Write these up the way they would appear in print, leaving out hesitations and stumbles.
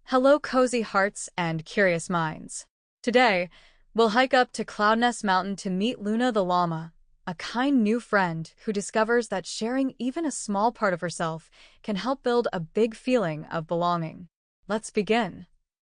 Hello, cozy hearts and curious minds. Today, we'll hike up to Cloudnest Mountain to meet Luna the llama, a kind new friend who discovers that sharing even a small part of herself can help build a big feeling of belonging. Let's begin.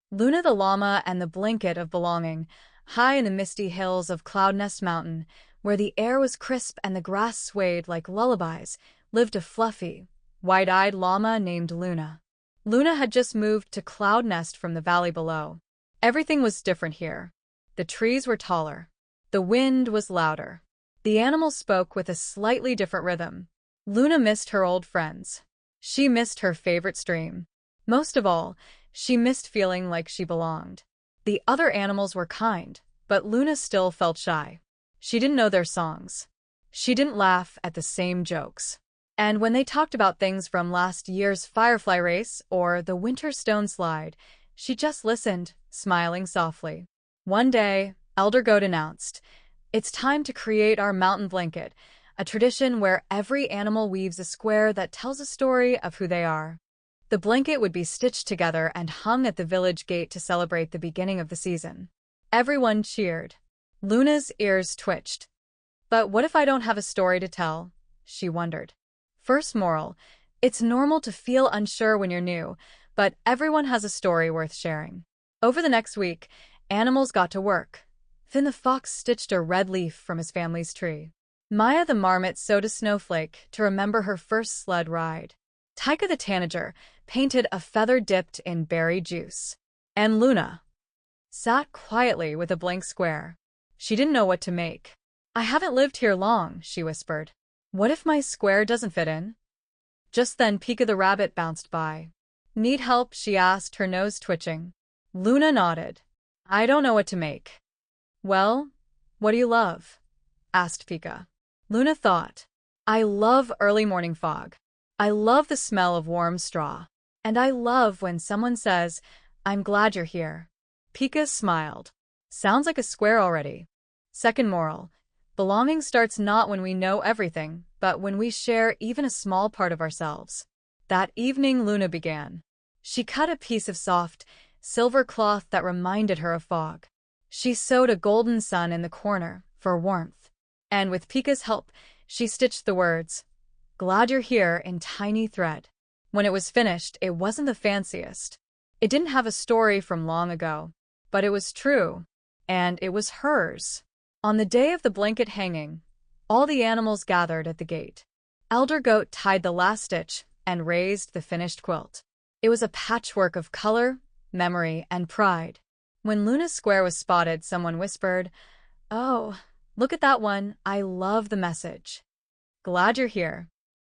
Luna the llama and the blanket of belonging, high in the misty hills of Cloudnest Mountain, where the air was crisp and the grass swayed like lullabies, lived a fluffy, wide-eyed llama named Luna. Luna had just moved to Cloud Nest from the valley below. Everything was different here. The trees were taller. The wind was louder. The animals spoke with a slightly different rhythm. Luna missed her old friends. She missed her favorite stream. Most of all, she missed feeling like she belonged. The other animals were kind, but Luna still felt shy. She didn't know their songs. She didn't laugh at the same jokes. And when they talked about things from last year's firefly race or the winter stone slide, she just listened, smiling softly. One day, Elder Goat announced, "It's time to create our mountain blanket, a tradition where every animal weaves a square that tells a story of who they are." The blanket would be stitched together and hung at the village gate to celebrate the beginning of the season. Everyone cheered. Luna's ears twitched. But what if I don't have a story to tell? She wondered. First moral, it's normal to feel unsure when you're new, but everyone has a story worth sharing. Over the next week, animals got to work. Finn the fox stitched a red leaf from his family's tree. Maya the marmot sewed a snowflake to remember her first sled ride. Tika the tanager painted a feather dipped in berry juice. And Luna sat quietly with a blank square. She didn't know what to make. "I haven't lived here long," she whispered. "What if my square doesn't fit in?" Just then Pika the rabbit bounced by. "Need help?" she asked, her nose twitching. Luna nodded. "I don't know what to make." "Well, what do you love?" asked Pika. Luna thought. "I love early morning fog. I love the smell of warm straw. And I love when someone says, 'I'm glad you're here.'" Pika smiled. "Sounds like a square already." Second moral. Belonging starts not when we know everything, but when we share even a small part of ourselves. That evening Luna began. She cut a piece of soft, silver cloth that reminded her of fog. She sewed a golden sun in the corner for warmth. And with Pika's help, she stitched the words, "Glad you're here," in tiny thread. When it was finished, it wasn't the fanciest. It didn't have a story from long ago, but it was true, and it was hers. On the day of the blanket hanging, all the animals gathered at the gate. Elder Goat tied the last stitch and raised the finished quilt. It was a patchwork of color, memory, and pride. When Luna's square was spotted, someone whispered, "Oh, look at that one. I love the message." "Glad you're here."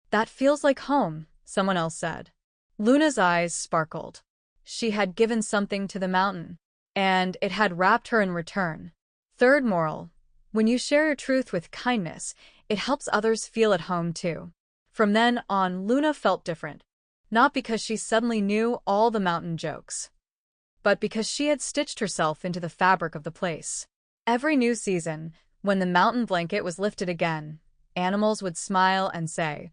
"That feels like home," someone else said. Luna's eyes sparkled. She had given something to the mountain, and it had wrapped her in return. Third moral. When you share your truth with kindness, it helps others feel at home too. From then on, Luna felt different. Not because she suddenly knew all the mountain jokes, but because she had stitched herself into the fabric of the place. Every new season, when the mountain blanket was lifted again, animals would smile and say,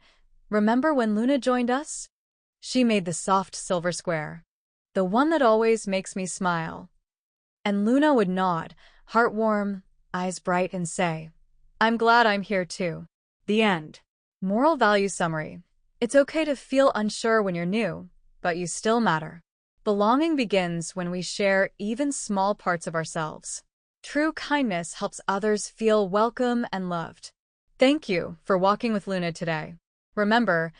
"Remember when Luna joined us? She made the soft silver square. The one that always makes me smile." And Luna would nod, heart warm, eyes bright, and say, "I'm glad I'm here too." The end. Moral value summary. It's okay to feel unsure when you're new, but you still matter. Belonging begins when we share even small parts of ourselves. True kindness helps others feel welcome and loved. Thank you for walking with Luna today. Remember,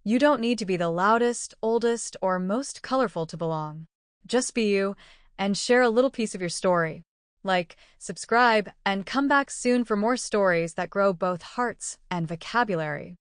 you don't need to be the loudest, oldest, or most colorful to belong. Just be you and share a little piece of your story. Like, subscribe, and come back soon for more stories that grow both hearts and vocabulary.